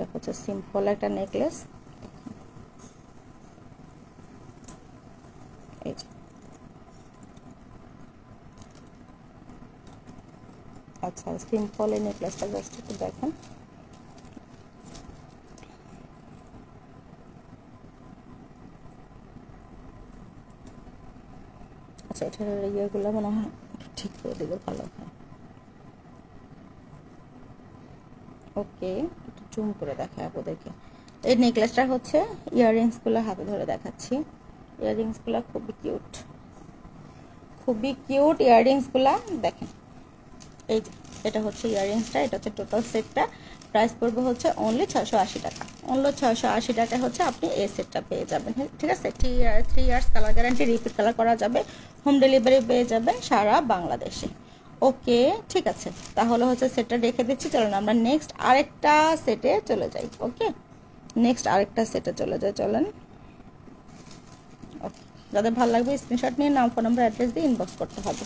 এটা হচ্ছে সিম্পল একটা নেকলেস, এই যে। আচ্ছা, সিম্পল এই নেকলেসটা জাস্ট একটু দেখেন। আচ্ছা, এটার ইয়েগুলো মনে হয় ঠিক করে দিলে ভালো হয়। ওকে, একটু জুম করে দেখায় আপনাদেরকে। এই নেকলেসটা হচ্ছে ইয়াররিংসগুলো হাতে ধরে দেখাচ্ছি। ইয়াররিংসগুলো খুবই কিউট, খুবই কিউট ইয়াররিংসগুলো দেখেন। এই যে এটা হচ্ছে ইয়াররিংসটা, এটা হচ্ছে টোটাল সেটটা। প্রাইস পড়বে হচ্ছে অনলি 680 টাকা। অনলি 680 টাকায় হচ্ছে আপনি এই সেটটা পেয়ে যাবেন। ঠিক আছে, 3 years colour guarantee, repeat colour করা যাবে, হোম ডেলিভারি পেয়ে যাবেন সারা বাংলাদেশে। ওকে, ঠিক আছে, তাহলে হচ্ছে সেটটা রেখে দিচ্ছি। চলুন আমরা নেক্সট আরেকটা সেটে চলে যাই। ওকে, নেক্সট আরেকটা সেটে চলে যাই, চলেন। ওকে, যাদের ভালো লাগবে স্ক্রিনশট নিয়ে নাম, ফোন নাম্বার, অ্যাড্রেস দিয়ে ইনবক্স করতে হবে।